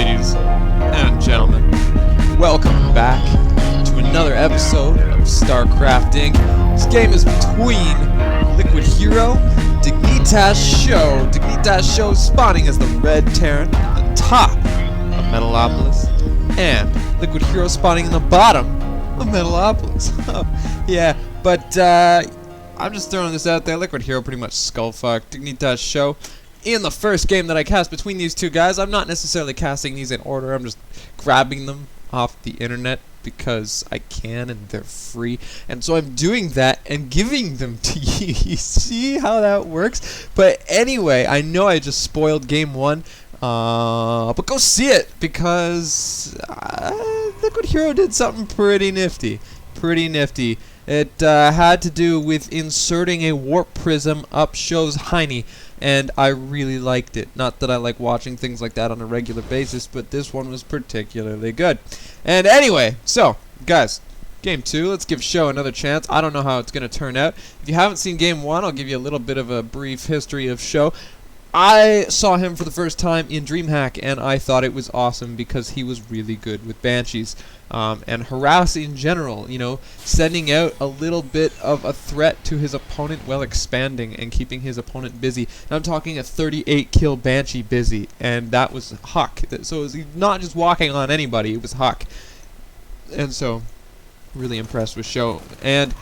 Ladies and gentlemen, welcome back to another episode of StarCrafting. This game is between Liquid Hero, Dignitas Sjow. Dignitas Sjow spawning as the red Terran at the top of Metalopolis, and Liquid Hero spawning in the bottom of Metalopolis. Yeah, but I'm just throwing this out there. Liquid Hero pretty much skull-fucked Dignitas Sjow in the first game that I cast between these two guys. I'm not necessarily casting these in order. I'm just grabbing them off the internet because I can and they're free. And so I'm doing that and giving them to you. You see how that works? But anyway, I know I just spoiled game one. But go see it because Liquid Hero did something pretty nifty. It had to do with inserting a warp prism up Sjows' hiney, and I really liked it. Not that I like watching things like that on a regular basis, but this one was particularly good. And anyway, so, guys, game 2, let's give Sjow another chance. I don't know how it's going to turn out. If you haven't seen game 1, I'll give you a little bit of a brief history of Sjow. I saw him for the first time in DreamHack, and I thought it was awesome because he was really good with Banshees. And harass in general, you know, sending out a little bit of a threat to his opponent while expanding and keeping his opponent busy. And I'm talking a 38 kill Banshee busy, and that was Huck. So it was not just walking on anybody, it was Huck. And so, really impressed with Sjow. And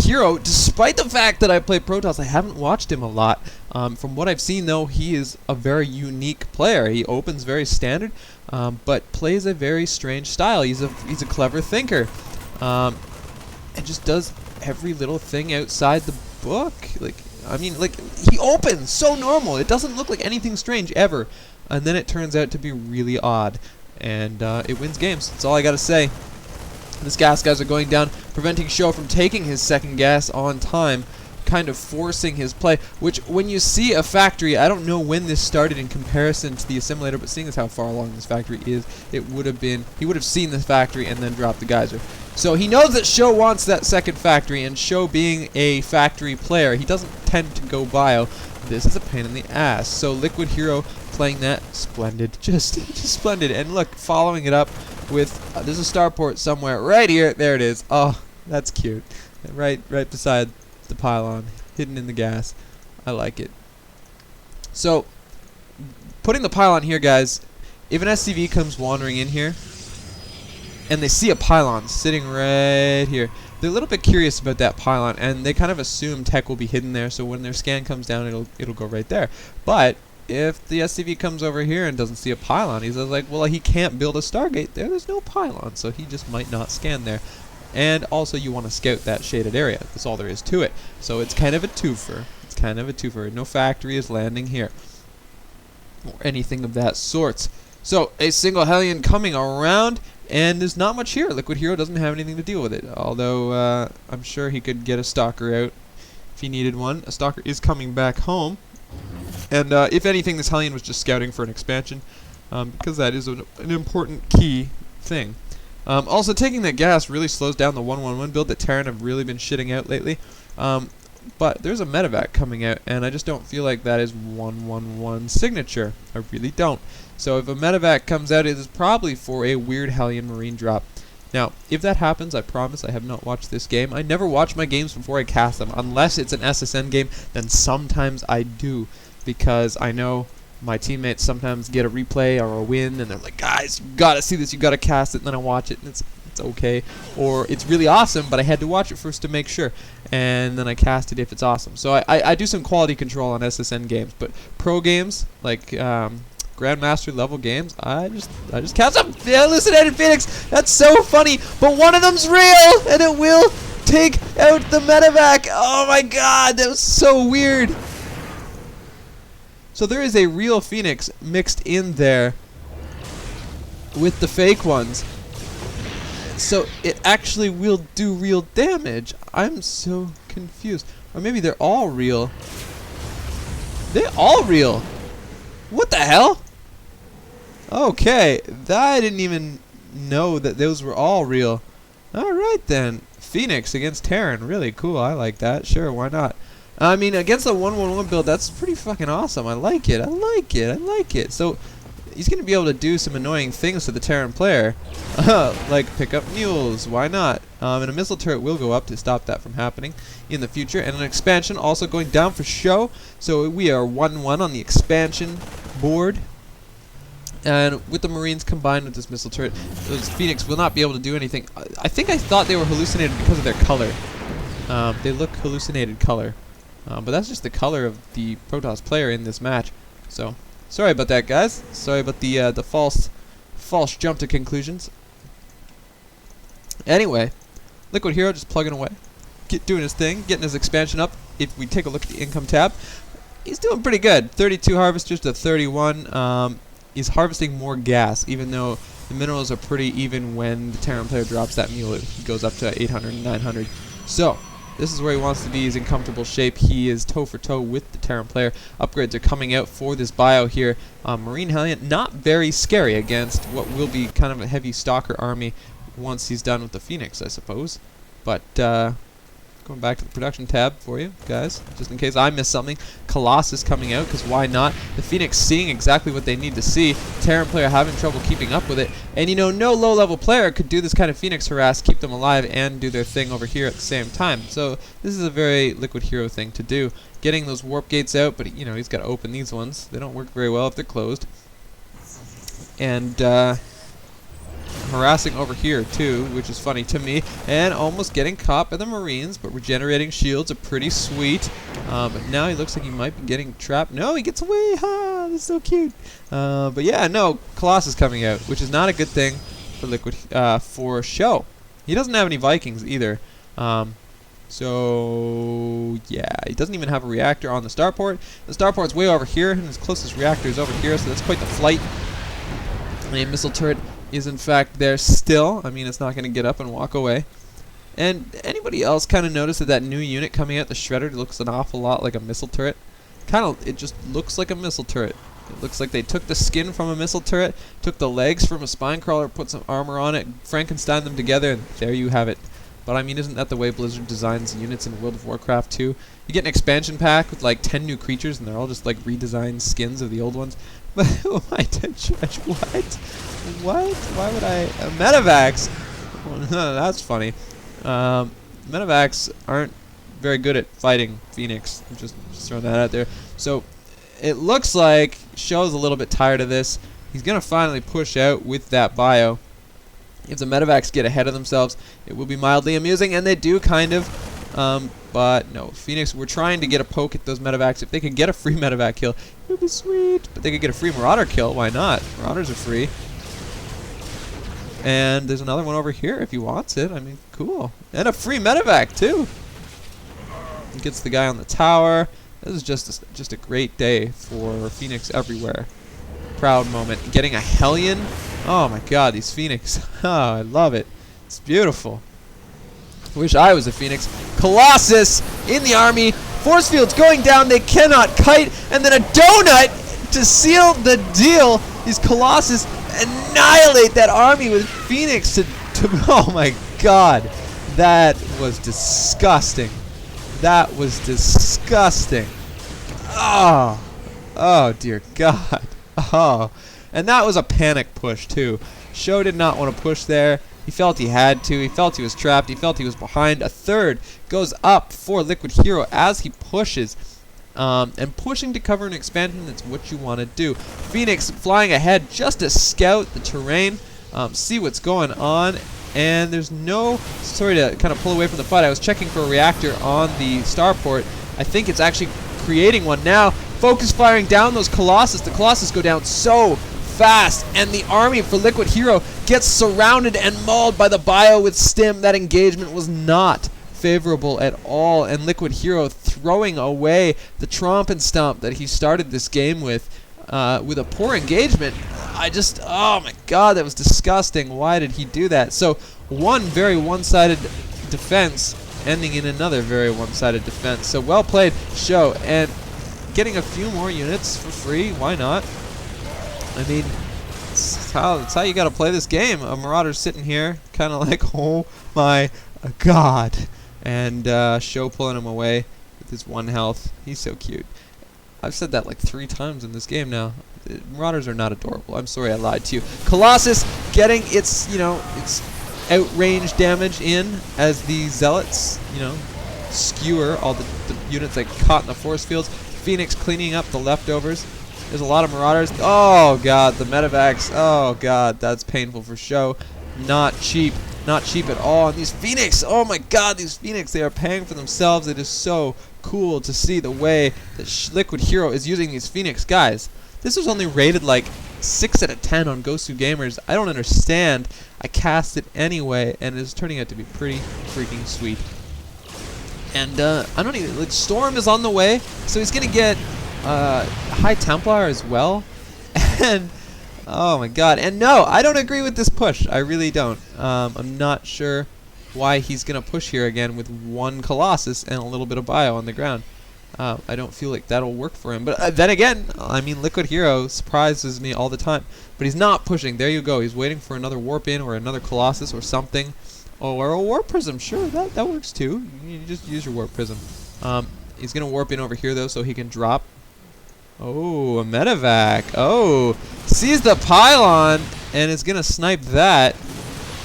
Hero, despite the fact that I play Protoss, I haven't watched him a lot. From what I've seen, though, he is a very unique player. He opens very standard, but plays a very strange style. He's a clever thinker, and just does every little thing outside the book. Like he opens so normal. It doesn't look like anything strange ever, and then it turns out to be really odd, and it wins games. That's all I gotta say. This gas guys are going down, preventing Sjow from taking his second gas on time, kind of forcing his play, which when you see a factory, I don't know when this started in comparison to the assimilator, but seeing as how far along this factory is, it would have been, he would have seen this factory and then dropped the geyser. So he knows that Sjow wants that second factory, and Sjow being a factory player, he doesn't tend to go bio. This is a pain in the ass. So Liquid Hero playing that splendid, just splendid. And look, following it up with there's a starport somewhere right here. There it is. Oh, that's cute. Right beside the pylon, hidden in the gas. I like it. So putting the pylon here, guys. If an SCV comes wandering in here and they see a pylon sitting right here, they're a little bit curious about that pylon, and they kind of assume tech will be hidden there. So when their scan comes down, it'll go right there. But if the SCV comes over here and doesn't see a pylon, he's like, well, he can't build a Stargate there. There's no pylon, so he just might not scan there. And also, you want to scout that shaded area. That's all there is to it. So it's kind of a twofer. No factory is landing here, or anything of that sort. So a single Hellion coming around, and there's not much here. Liquid Hero doesn't have anything to deal with it. Although I'm sure he could get a Stalker out if he needed one. A Stalker is coming back home. And if anything, this Hellion was just scouting for an expansion, because that is an important key thing. Also, taking that gas really slows down the 1-1-1 build that Terran have really been shitting out lately. But there's a medevac coming out, and I just don't feel like that is 1-1-1 signature. I really don't. So if a medevac comes out, it is probably for a weird Hellion Marine drop. Now, if that happens, I promise I have not watched this game. I never watch my games before I cast them. Unless it's an SSN game, then sometimes I do. Because I know my teammates sometimes get a replay or a win, and they're like, guys, you gotta see this, you gotta cast it, and then I watch it, and it's okay. Or it's really awesome, but I had to watch it first to make sure, and then I cast it if it's awesome. So I do some quality control on SSN games, but pro games, like Grandmaster level games, I just cast them. Yeah, hallucinated Phoenix, that's so funny, but one of them's real, and it will take out the medevac. Oh my god, that was so weird. So there is a real Phoenix mixed in there with the fake ones. So it actually will do real damage. I'm so confused. Or maybe they're all real. They're all real. What the hell? Okay, I didn't even know that those were all real. Alright then. Phoenix against Terran. Really cool. I like that. Sure, why not? I mean, against the 1-1-1 build, that's pretty fucking awesome. I like it. So he's going to be able to do some annoying things to the Terran player, like pick up mules. Why not? And a missile turret will go up to stop that from happening in the future. And an expansion also going down for Sjow. So we are 1-1 on the expansion board. And with the Marines combined with this missile turret, those Phoenix will not be able to do anything. I think I thought they were hallucinated because of their color. They look hallucinated color. But that's just the color of the Protoss player in this match. So, sorry about that, guys. Sorry about the false jump to conclusions. Anyway, Liquid Hero just plugging away. Doing his thing, getting his expansion up. If we take a look at the income tab, he's doing pretty good. 32 harvesters to 31. He's harvesting more gas, even though the minerals are pretty even when the Terran player drops that mule. He goes up to 800 and 900. So, this is where he wants to be. He's in comfortable shape. He is toe for toe with the Terran player. Upgrades are coming out for this bio here. Marine Hellion, not very scary against what will be kind of a heavy stalker army once he's done with the Phoenix, I suppose. But, going back to the production tab for you guys, just in case I missed something. Colossus coming out, because why not? The Phoenix seeing exactly what they need to see. Terran player having trouble keeping up with it. And you know, no low-level player could do this kind of Phoenix harass, keep them alive, and do their thing over here at the same time. So this is a very Liquid Hero thing to do. Getting those warp gates out, but you know, he's got to open these ones. They don't work very well if they're closed. And harassing over here too, which is funny to me, and almost getting caught by the Marines, but regenerating shields are pretty sweet. But now he looks like he might be getting trapped. No, he gets away. Ha! That's so cute. But yeah, no, Colossus coming out, which is not a good thing for for Sjow. He doesn't have any Vikings either. So yeah, he doesn't even have a reactor on the starport. The starport's way over here, and his closest reactor is over here, so that's quite the flight. A missile turret is in fact there still. I mean, it's not going to get up and walk away. And anybody else kind of notice that that new unit coming out, the Shredder, looks an awful lot like a missile turret? It just looks like a missile turret. It looks like they took the skin from a missile turret, took the legs from a spine crawler, put some armor on it, Frankenstein them together, and there you have it. But I mean, isn't that the way Blizzard designs units in World of Warcraft 2? You get an expansion pack with like 10 new creatures, and they're all just like redesigned skins of the old ones. But who am I to judge? What? Why would I? Medivacs? That's funny. Medivacs aren't very good at fighting Phoenix. I'm just throwing that out there. So it looks like Sjow's a little bit tired of this. He's going to finally push out with that bio. If the Medivacs get ahead of themselves, it will be mildly amusing, and they do kind of. But no, Phoenix, we're trying to get a poke at those Medivacs. If they could get a free Medivac kill, it would be sweet. But they could get a free Marauder kill, why not? Marauders are free. And there's another one over here if he wants it. I mean, cool. And a free Medivac, too. He gets the guy on the tower. This is just a great day for Phoenix everywhere. Proud moment. Getting a Hellion. Oh my god, these Phoenix. Oh, I love it. It's beautiful. Wish I was a Phoenix. Colossus in the army. Force fields going down. They cannot kite. And then a donut to seal the deal. These Colossus annihilate that army with Phoenix to oh my god. That was disgusting. That was disgusting. Oh dear god. Oh. And that was a panic push too. Sjow did not want to push there. He felt he had to. He felt he was trapped. He felt he was behind. A third goes up for Liquid Hero as he pushes. And pushing to cover an expansion, that's what you want to do. Phoenix flying ahead just to scout the terrain, see what's going on. And there's no... Sorry to kind of pull away from the fight. I was checking for a reactor on the starport. I think it's actually creating one now. Focus firing down those Colossus. The Colossus go down so fast, and the army for Liquid Hero gets surrounded and mauled by the bio with stim. That engagement was not favorable at all, and Liquid Hero throwing away the tromp and stomp that he started this game with a poor engagement. Oh my god, that was disgusting. Why did he do that? So one very one-sided defense ending in another very one-sided defense. So well played, Sjow, and getting a few more units for free. Why not? I mean, it's how you got to play this game. A Marauder's sitting here, kind of like, oh my god. And Sjow pulling him away with his 1 health. He's so cute. I've said that like 3 times in this game now. Marauders are not adorable. I'm sorry I lied to you. Colossus getting its, its outrange damage in as the Zealots, skewer all the units that caught in the force fields. Phoenix cleaning up the leftovers. There's a lot of Marauders. Oh god, the medevacs. Oh god, that's painful for Sjow. Not cheap. Not cheap at all. And these Phoenix, oh my god, these Phoenix, they are paying for themselves. It is so cool to see the way that Liquid Hero is using these Phoenix. Guys, this was only rated like 6 out of 10 on Gosu Gamers. I don't understand. I cast it anyway, and it's turning out to be pretty freaking sweet. And I don't even, like, Storm is on the way, so he's gonna get High Templar as well. And oh my god, and no, I don't agree with this push. I really don't. I'm not sure why he's gonna push here again with 1 Colossus and a little bit of bio on the ground. I don't feel like that'll work for him. But then again, I mean, Liquid Hero surprises me all the time. But he's not pushing. There you go. He's waiting for another Warp In or another Colossus or something. Oh, or a Warp Prism. Sure, that works too. You just use your Warp Prism. He's going to Warp In over here, though, so he can drop. Oh, a Medevac. Oh, sees the pylon and it's going to snipe that.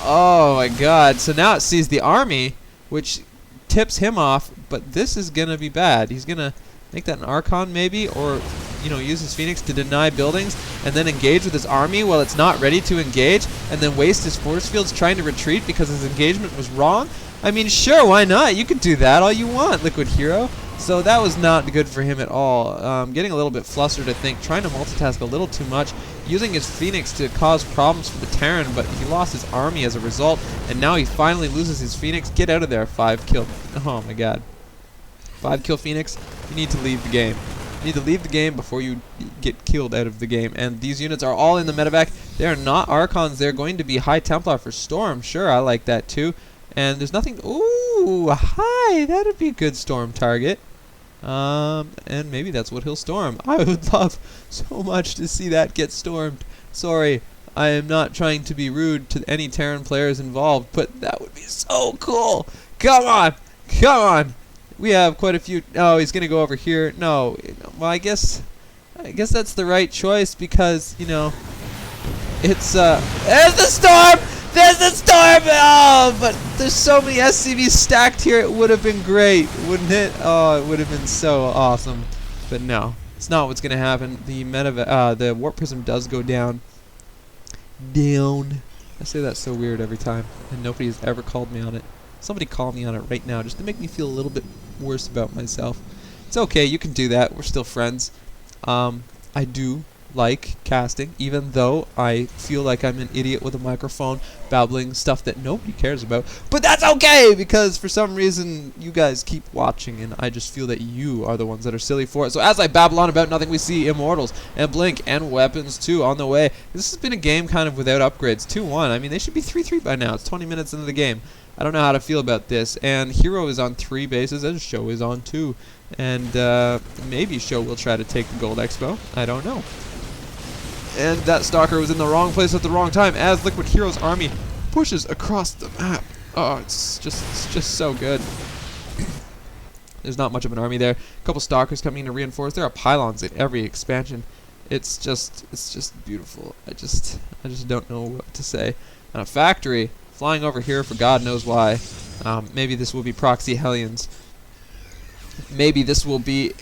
Oh, my God. So now it sees the army, which tips him off, but this is gonna be bad. He's gonna make that an Archon maybe, or use his Phoenix to deny buildings and then engage with his army while it's not ready to engage, and then waste his force fields trying to retreat because his engagement was wrong. I mean, sure, why not? You could do that all you want, Liquid Hero. So that was not good for him at all. Getting a little bit flustered, I think, trying to multitask a little too much, using his Phoenix to cause problems for the Terran, but he lost his army as a result, and now he finally loses his Phoenix. Get out of there, 5 kill. Oh my god. 5 kill Phoenix, you need to leave the game. You need to leave the game before you get killed out of the game. And these units are all in the medevac. They are not Archons. They're going to be High Templar for Storm. Sure, I like that too. And there's nothing. Ooh, hi. That'd be a good Storm target. And maybe that's what he'll storm. I would love so much to see that get stormed. Sorry, I am not trying to be rude to any Terran players involved, but that would be so cool. Come on, come on. We have quite a few. Oh, he's gonna go over here. No, well, I guess that's the right choice because it's there's the storm. There's the storm! Oh, but there's so many SCVs stacked here. It would have been great, wouldn't it? Oh, it would have been so awesome. But no, it's not what's gonna happen. The Warp Prism does go down. Down. I say that so weird every time, and nobody's ever called me on it. Somebody call me on it right now, just to make me feel a little bit worse about myself. It's okay. You can do that. We're still friends. I do like casting, even though I feel like I'm an idiot with a microphone babbling stuff that nobody cares about. But that's okay, because for some reason you guys keep watching, and I just feel that you are the ones that are silly for it. So as I babble on about nothing, we see Immortals and Blink and Weapons too on the way. This has been a game kind of without upgrades. 2-1. I mean, they should be 3-3 by now. It's 20 minutes into the game. I don't know how to feel about this. And Hero is on 3 bases, and Sjow is on 2. And maybe Sjow will try to take the Gold Expo. I don't know. And that Stalker was in the wrong place at the wrong time as Liquid Hero's army pushes across the map. Oh, it's just so good. There's not much of an army there. A couple Stalkers coming in to reinforce. There are pylons in every expansion. It's just beautiful. I just don't know what to say. And a factory flying over here for God knows why. Maybe this will be proxy Hellions. Maybe this will be.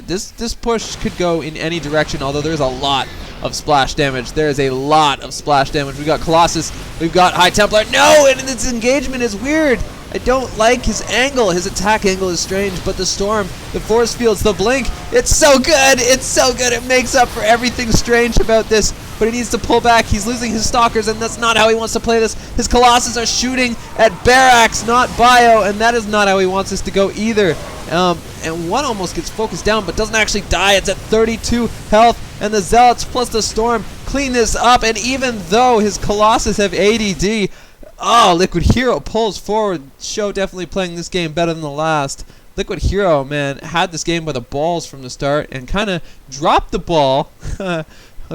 This push could go in any direction, although there's a lot of splash damage. There's a lot of splash damage. We've got Colossus. We've got High Templar. No, and this engagement is weird. I don't like his angle. His attack angle is strange, but the Storm, the Force Fields, the Blink, it's so good. It's so good. It makes up for everything strange about this, but he needs to pull back. He's losing his Stalkers, and that's not how he wants to play this. His Colossus are shooting at barracks, not bio, and that is not how he wants this to go either. And one almost gets focused down, but doesn't actually die. It's at 32 health, and the Zealots plus the Storm clean this up, and even though his Colossus have ADD, oh, Liquid Hero pulls forward. Sjow definitely playing this game better than the last. Liquid Hero, man, had this game by the balls from the start and kind of dropped the ball a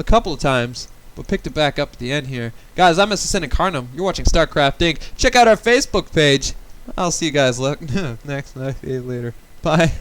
couple of times, but picked it back up at the end here. Guys, I'm Assistant Incarnum. You're watching StarCraft Inc. Check out our Facebook page. I'll see you guys next night later. Bye.